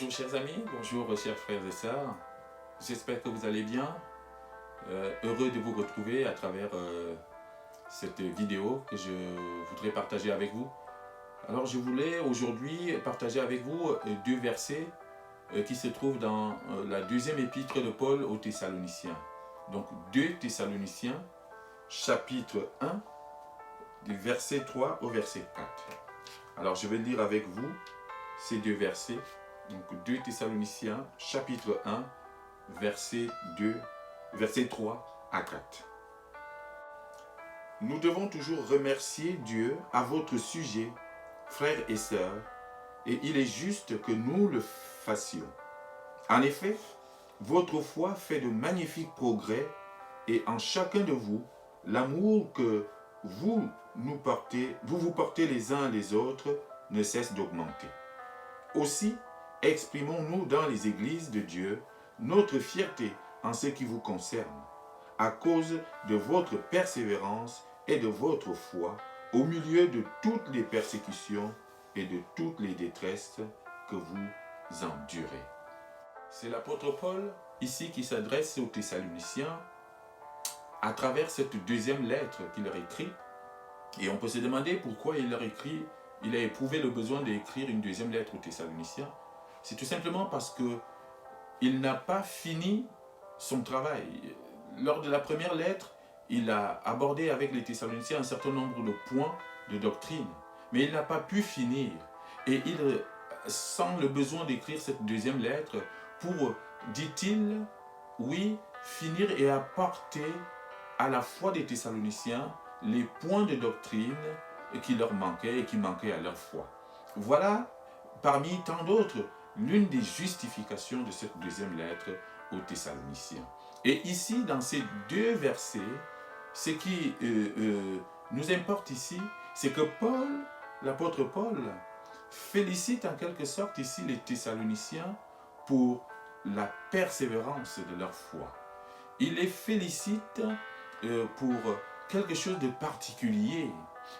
Bonjour chers amis, bonjour chers frères et sœurs. J'espère que vous allez bien. Heureux de vous retrouver à travers cette vidéo que je voudrais partager avec vous. Alors je voulais aujourd'hui partager avec vous deux versets qui se trouvent dans la deuxième épître de Paul aux Thessaloniciens. Donc 2 Thessaloniciens, chapitre 1, du verset 3 au verset 4. Alors je vais lire avec vous ces deux versets. Donc 2 Thessaloniciens, chapitre 1, verset 3 à 4. Nous devons toujours remercier Dieu à votre sujet, frères et sœurs, et il est juste que nous le fassions. En effet, votre foi fait de magnifiques progrès, et en chacun de vous, l'amour que vous vous portez les uns les autres ne cesse d'augmenter. Aussi, exprimons-nous dans les églises de Dieu notre fierté en ce qui vous concerne, à cause de votre persévérance et de votre foi au milieu de toutes les persécutions et de toutes les détresses que vous endurez. C'est l'apôtre Paul ici qui s'adresse aux Thessaloniciens à travers cette deuxième lettre qu'il leur écrit. Et on peut se demander pourquoi il a éprouvé le besoin d'écrire une deuxième lettre aux Thessaloniciens. C'est tout simplement parce qu'il n'a pas fini son travail. Lors de la première lettre, il a abordé avec les Thessaloniciens un certain nombre de points de doctrine, mais il n'a pas pu finir. Et il sent le besoin d'écrire cette deuxième lettre pour, dit-il, oui, finir et apporter à la foi des Thessaloniciens les points de doctrine qui leur manquaient et qui manquaient à leur foi. Voilà, parmi tant d'autres, l'une des justifications de cette deuxième lettre aux Thessaloniciens. Et ici, dans ces deux versets, ce qui nous importe ici, c'est que l'apôtre Paul, félicite en quelque sorte ici les Thessaloniciens pour la persévérance de leur foi. Il les félicite pour quelque chose de particulier.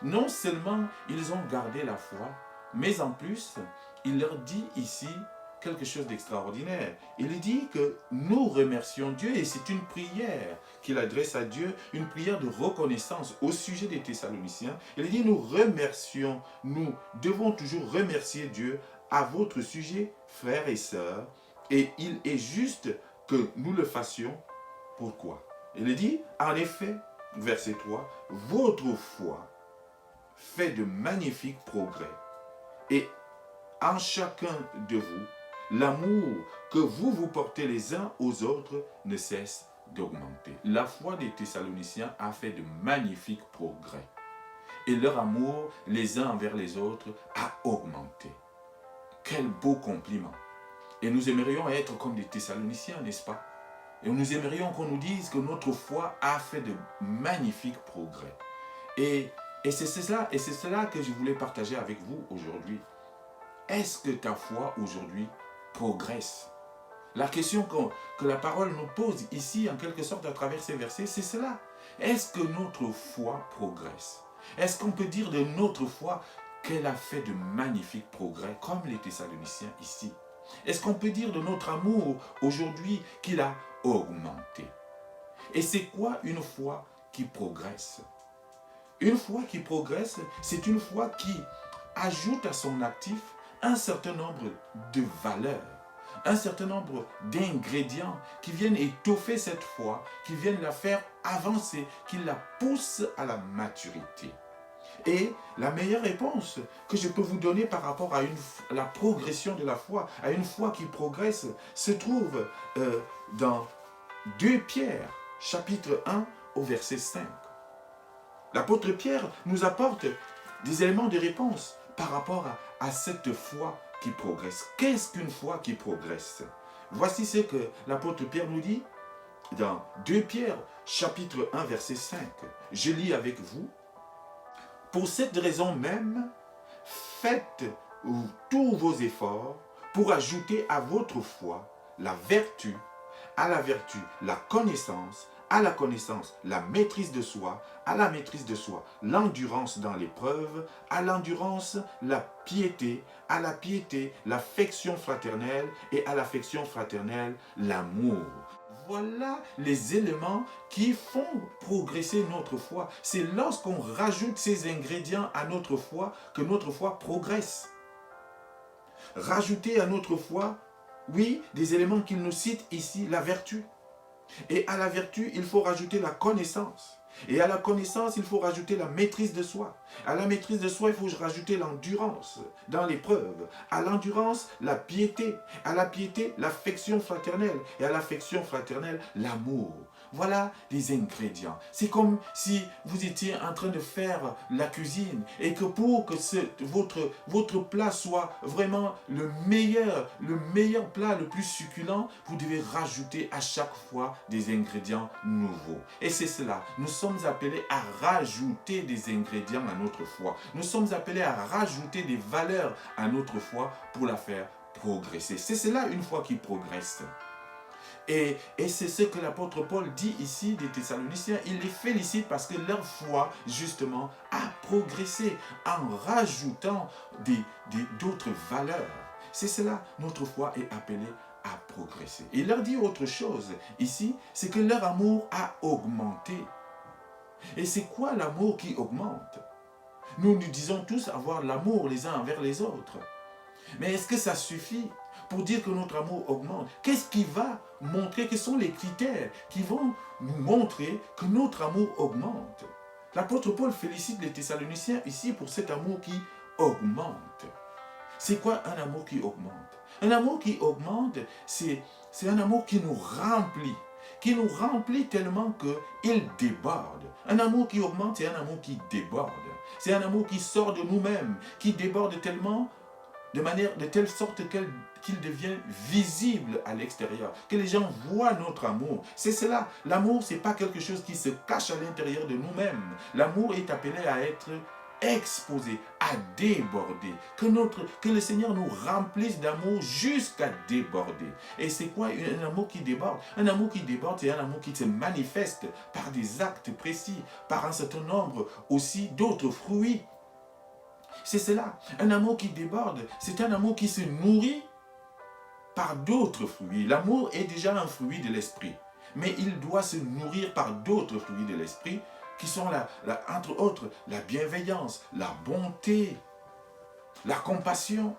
Non seulement ils ont gardé la foi, mais en plus, il leur dit ici quelque chose d'extraordinaire. Il dit que nous remercions Dieu, et c'est une prière qu'il adresse à Dieu, une prière de reconnaissance au sujet des Thessaloniciens. Il dit nous devons toujours remercier Dieu à votre sujet, frères et sœurs, et il est juste que nous le fassions. Pourquoi? Il dit, en effet, verset 3, votre foi fait de magnifiques progrès, et en chacun de vous, l'amour que vous vous portez les uns aux autres ne cesse d'augmenter. La foi des Thessaloniciens a fait de magnifiques progrès, et leur amour les uns envers les autres a augmenté. Quel beau compliment! Et nous aimerions être comme des Thessaloniciens, n'est-ce pas? Et nous aimerions qu'on nous dise que notre foi a fait de magnifiques progrès. Et c'est cela que je voulais partager avec vous aujourd'hui. Est-ce que ta foi aujourd'hui progresse? La question que la parole nous pose ici, en quelque sorte, à travers ces versets, c'est cela. Est-ce que notre foi progresse? Est-ce qu'on peut dire de notre foi qu'elle a fait de magnifiques progrès, comme les Thessaloniciens ici? Est-ce qu'on peut dire de notre amour aujourd'hui qu'il a augmenté? Et c'est quoi une foi qui progresse? Une foi qui progresse, c'est une foi qui ajoute à son actif un certain nombre de valeurs, un certain nombre d'ingrédients qui viennent étoffer cette foi, qui viennent la faire avancer, qui la poussent à la maturité. Et la meilleure réponse que je peux vous donner par rapport à la progression de la foi, à une foi qui progresse, se trouve dans 2 Pierre, chapitre 1, au verset 5. L'apôtre Pierre nous apporte des éléments de réponse par rapport à cette foi qui progresse. Qu'est-ce qu'une foi qui progresse? Voici ce que l'apôtre Pierre nous dit dans 2 Pierre, chapitre 1, verset 5. Je lis avec vous. Pour cette raison même, faites tous vos efforts pour ajouter à votre foi la vertu, à la vertu la connaissance, à la connaissance, la maîtrise de soi, à la maîtrise de soi, l'endurance dans l'épreuve, à l'endurance, la piété, à la piété, l'affection fraternelle et à l'affection fraternelle, l'amour. Voilà les éléments qui font progresser notre foi. C'est lorsqu'on rajoute ces ingrédients à notre foi que notre foi progresse. Rajouter à notre foi, oui, des éléments qu'il nous cite ici, la vertu. Et à la vertu, il faut rajouter la connaissance. Et à la connaissance, il faut rajouter la maîtrise de soi. À la maîtrise de soi, il faut rajouter l'endurance dans l'épreuve. À l'endurance, la piété. À la piété, l'affection fraternelle. Et à l'affection fraternelle, l'amour. Voilà les ingrédients. C'est comme si vous étiez en train de faire la cuisine et que pour que votre plat soit vraiment le meilleur plat, le plus succulent, vous devez rajouter à chaque fois des ingrédients nouveaux. Et c'est cela. Nous sommes appelés à rajouter des ingrédients à notre foi. Nous sommes appelés à rajouter des valeurs à notre foi pour la faire progresser. C'est cela une foi qui progresse. Et c'est ce que l'apôtre Paul dit ici des Thessaloniciens. Il les félicite parce que leur foi, justement, a progressé en rajoutant d'autres valeurs. C'est cela, notre foi est appelée à progresser. Il leur dit autre chose ici, c'est que leur amour a augmenté. Et c'est quoi l'amour qui augmente? Nous disons tous avoir l'amour les uns envers les autres. Mais est-ce que ça suffit pour dire que notre amour augmente? Qu'est-ce qui va montrer, quels sont les critères qui vont nous montrer que notre amour augmente? L'apôtre Paul félicite les Thessaloniciens ici pour cet amour qui augmente. C'est quoi un amour qui augmente? Un amour qui augmente, c'est un amour qui nous remplit tellement qu'il déborde. Un amour qui augmente, c'est un amour qui déborde. C'est un amour qui sort de nous-mêmes, qui déborde tellement de telle sorte qu'il devient visible à l'extérieur, que les gens voient notre amour. C'est cela. L'amour, ce n'est pas quelque chose qui se cache à l'intérieur de nous-mêmes. L'amour est appelé à être exposé, à déborder. Que le Seigneur nous remplisse d'amour jusqu'à déborder. Et c'est quoi un amour qui déborde? Un amour qui déborde, c'est un amour qui se manifeste par des actes précis, par un certain nombre aussi d'autres fruits. C'est cela. Un amour qui déborde, c'est un amour qui se nourrit par d'autres fruits. L'amour est déjà un fruit de l'esprit, mais il doit se nourrir par d'autres fruits de l'esprit qui sont, entre autres, la bienveillance, la bonté, la compassion.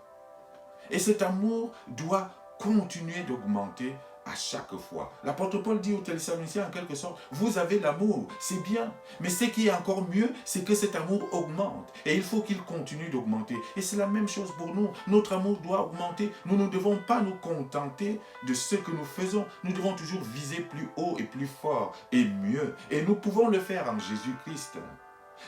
Et cet amour doit continuer d'augmenter à chaque fois. L'apôtre Paul dit aux Thessaloniciens en quelque sorte, vous avez l'amour, c'est bien, mais ce qui est encore mieux, c'est que cet amour augmente et il faut qu'il continue d'augmenter. Et c'est la même chose pour nous, notre amour doit augmenter, nous ne devons pas nous contenter de ce que nous faisons, nous devons toujours viser plus haut et plus fort et mieux, et nous pouvons le faire en Jésus-Christ.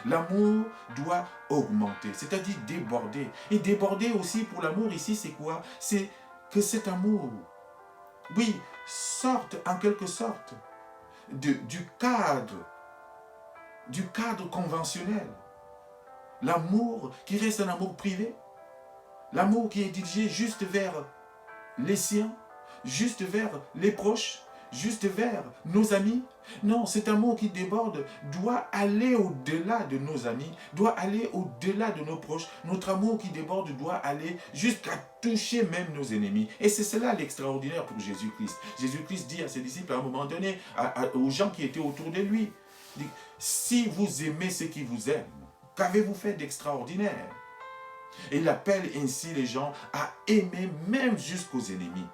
L'amour doit augmenter, c'est-à-dire déborder. Et déborder aussi pour l'amour ici, c'est quoi? C'est que cet amour, oui, sorte en quelque sorte du cadre conventionnel. L'amour qui reste un amour privé. L'amour qui est dirigé juste vers les siens, juste vers les proches, juste vers nos amis. Non, cet amour qui déborde doit aller au-delà de nos amis, doit aller au-delà de nos proches. Notre amour qui déborde doit aller jusqu'à toucher même nos ennemis. Et c'est cela l'extraordinaire pour Jésus-Christ. Jésus-Christ dit à ses disciples à un moment donné, aux gens qui étaient autour de lui, dit, si vous aimez ceux qui vous aiment, qu'avez-vous fait d'extraordinaire? Et il appelle ainsi les gens à aimer même jusqu'aux ennemis.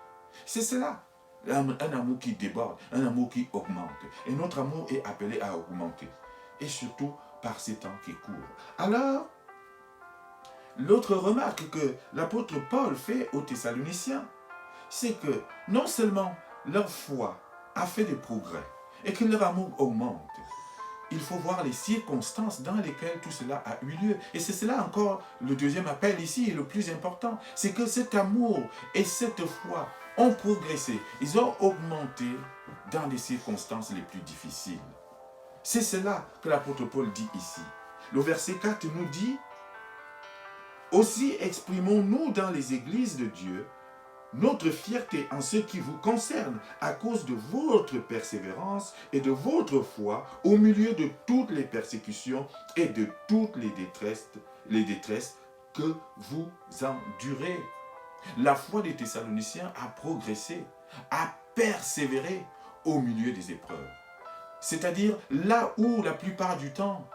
C'est cela. Un amour qui déborde, un amour qui augmente. Et notre amour est appelé à augmenter. Et surtout par ces temps qui courent. Alors, l'autre remarque que l'apôtre Paul fait aux Thessaloniciens, c'est que non seulement leur foi a fait des progrès et que leur amour augmente, il faut voir les circonstances dans lesquelles tout cela a eu lieu. Et c'est cela encore le deuxième appel ici, et le plus important, c'est que cet amour et cette foi ont progressé, ils ont augmenté dans les circonstances les plus difficiles. C'est cela que l'apôtre Paul dit ici. Le verset 4 nous dit, « Aussi exprimons-nous dans les églises de Dieu notre fierté en ce qui vous concerne à cause de votre persévérance et de votre foi au milieu de toutes les persécutions et de toutes les détresses que vous endurez. La foi des Thessaloniciens a progressé, a persévéré au milieu des épreuves. C'est-à-dire là où la plupart du temps,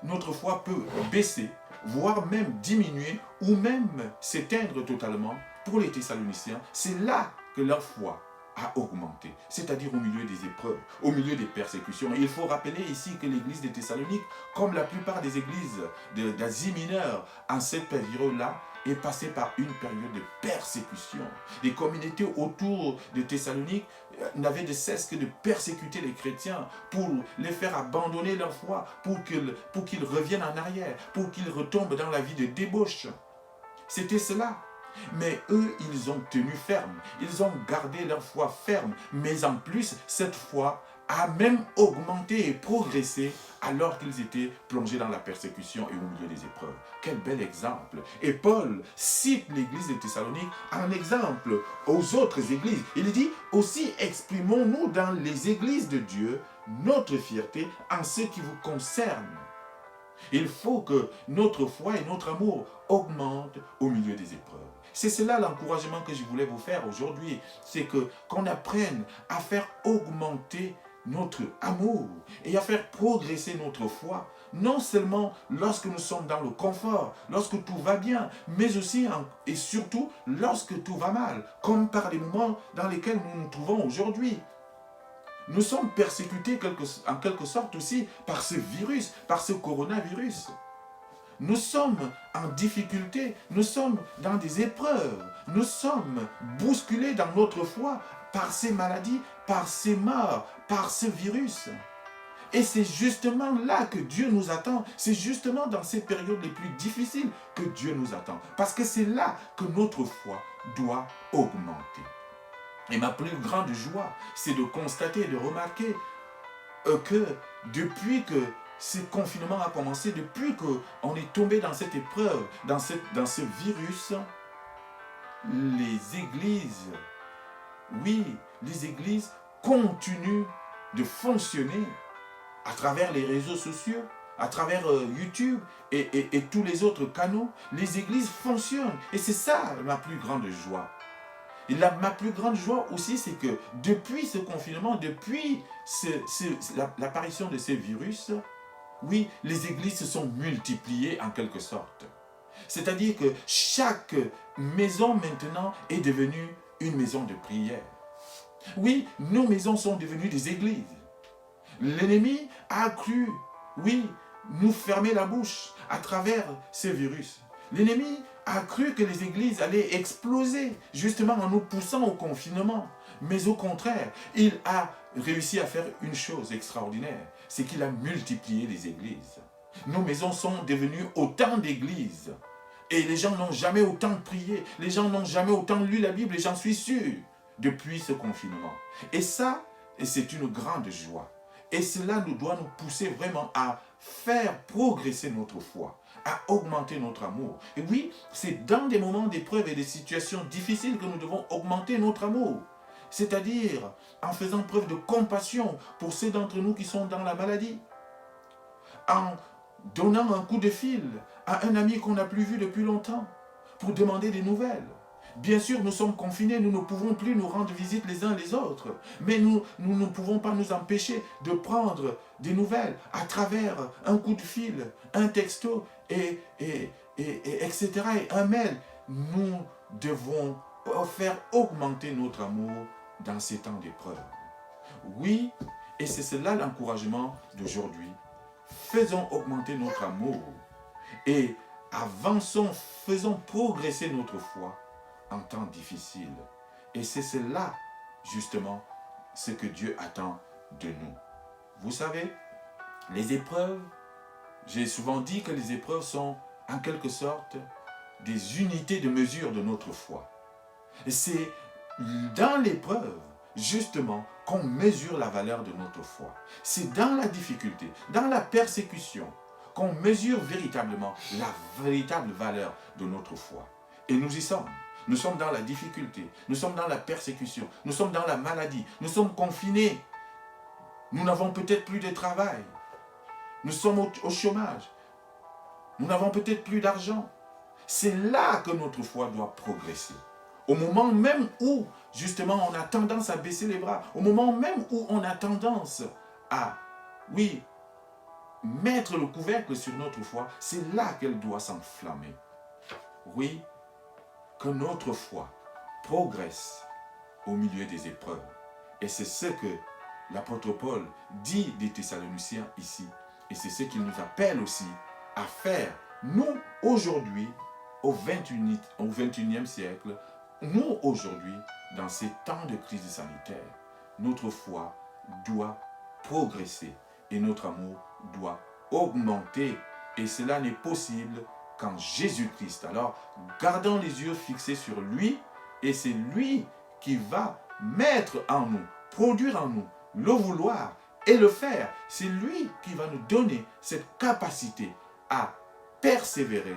notre foi peut baisser, voire même diminuer, ou même s'éteindre totalement. Pour les Thessaloniciens, c'est là que leur foi a augmenté, c'est-à-dire au milieu des épreuves, au milieu des persécutions. Et il faut rappeler ici que l'église de Thessalonique, comme la plupart des églises d'Asie mineure, en cette période-là, est passée par une période de persécution. Les communautés autour de Thessalonique n'avaient de cesse que de persécuter les chrétiens pour les faire abandonner leur foi, pour qu'ils reviennent en arrière, pour qu'ils retombent dans la vie de débauche. C'était cela. Mais eux, ils ont tenu ferme, ils ont gardé leur foi ferme. Mais en plus, cette foi a même augmenté et progressé alors qu'ils étaient plongés dans la persécution et au milieu des épreuves. Quel bel exemple! Et Paul cite l'église de Thessalonique en exemple aux autres églises. Il dit aussi, exprimons-nous dans les églises de Dieu notre fierté en ce qui vous concerne. Il faut que notre foi et notre amour augmentent au milieu des épreuves. C'est cela l'encouragement que je voulais vous faire aujourd'hui. C'est qu'on apprenne à faire augmenter notre amour et à faire progresser notre foi. Non seulement lorsque nous sommes dans le confort, lorsque tout va bien, mais aussi et surtout lorsque tout va mal, comme par les moments dans lesquels nous nous trouvons aujourd'hui. Nous sommes persécutés en quelque sorte aussi par ce virus, par ce coronavirus. Nous sommes en difficulté, nous sommes dans des épreuves, nous sommes bousculés dans notre foi par ces maladies, par ces morts, par ce virus. Et c'est justement là que Dieu nous attend, c'est justement dans ces périodes les plus difficiles que Dieu nous attend. Parce que c'est là que notre foi doit augmenter. Et ma plus grande joie, c'est de constater et de remarquer que depuis que ce confinement a commencé, depuis qu'on est tombé dans cette épreuve, dans ce virus, les églises, oui, les églises continuent de fonctionner à travers les réseaux sociaux, à travers YouTube et tous les autres canaux. Les églises fonctionnent et c'est ça ma plus grande joie. Et ma plus grande joie aussi, c'est que depuis ce confinement, depuis l'apparition de ces virus, oui, les églises se sont multipliées en quelque sorte. C'est-à-dire que chaque maison maintenant est devenue une maison de prière. Oui, nos maisons sont devenues des églises. L'ennemi a cru, oui, nous fermer la bouche à travers ces virus. L'ennemi a cru que les églises allaient exploser, justement en nous poussant au confinement. Mais au contraire, il a réussi à faire une chose extraordinaire, c'est qu'il a multiplié les églises. Nos maisons sont devenues autant d'églises. Et les gens n'ont jamais autant prié, les gens n'ont jamais autant lu la Bible, et j'en suis sûr, depuis ce confinement. Et ça, c'est une grande joie. Et cela nous doit nous pousser vraiment à faire progresser notre foi, à augmenter notre amour. Et oui, c'est dans des moments d'épreuve et des situations difficiles que nous devons augmenter notre amour. C'est-à-dire en faisant preuve de compassion pour ceux d'entre nous qui sont dans la maladie. En donnant un coup de fil à un ami qu'on n'a plus vu depuis longtemps pour demander des nouvelles. Bien sûr, nous sommes confinés, nous ne pouvons plus nous rendre visite les uns les autres. Mais nous ne pouvons pas nous empêcher de prendre des nouvelles à travers un coup de fil, un texto, etc. et un mail. Nous devons faire augmenter notre amour dans ces temps d'épreuve. Oui, et c'est cela l'encouragement d'aujourd'hui. Faisons augmenter notre amour et avançons, faisons progresser notre foi en temps difficile. Et c'est cela, justement, ce que Dieu attend de nous. Vous savez, les épreuves, j'ai souvent dit que les épreuves sont en quelque sorte des unités de mesure de notre foi. Et c'est dans l'épreuve, justement, qu'on mesure la valeur de notre foi. C'est dans la difficulté, dans la persécution, qu'on mesure véritablement la véritable valeur de notre foi. Et nous y sommes. Nous sommes dans la difficulté, nous sommes dans la persécution, nous sommes dans la maladie, nous sommes confinés. Nous n'avons peut-être plus de travail. Nous sommes au chômage. Nous n'avons peut-être plus d'argent. C'est là que notre foi doit progresser. Au moment même où, justement, on a tendance à baisser les bras, au moment même où on a tendance à, oui, mettre le couvercle sur notre foi, c'est là qu'elle doit s'enflammer. Oui, que notre foi progresse au milieu des épreuves. Et c'est ce que l'apôtre Paul dit des Thessaloniciens ici. Et c'est ce qu'il nous appelle aussi à faire. Nous, aujourd'hui, au 21e siècle, nous, aujourd'hui, dans ces temps de crise sanitaire, notre foi doit progresser et notre amour doit augmenter. Et cela n'est possible qu'en Jésus-Christ. Alors, gardons les yeux fixés sur lui et c'est lui qui va mettre en nous, produire en nous, le vouloir et le faire. C'est lui qui va nous donner cette capacité à persévérer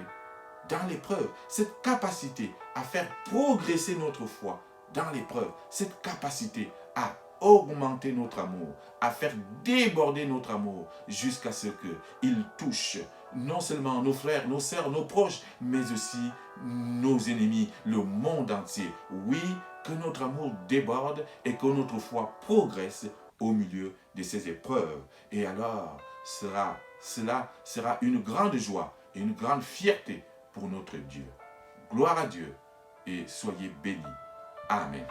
dans l'épreuve, cette capacité à faire progresser notre foi dans l'épreuve, cette capacité à augmenter notre amour, à faire déborder notre amour jusqu'à ce qu'il touche non seulement nos frères, nos sœurs, nos proches, mais aussi nos ennemis, le monde entier. Oui, que notre amour déborde et que notre foi progresse au milieu de ces épreuves. Et alors, cela sera une grande joie et une grande fierté pour notre Dieu. Gloire à Dieu et soyez bénis. Amen.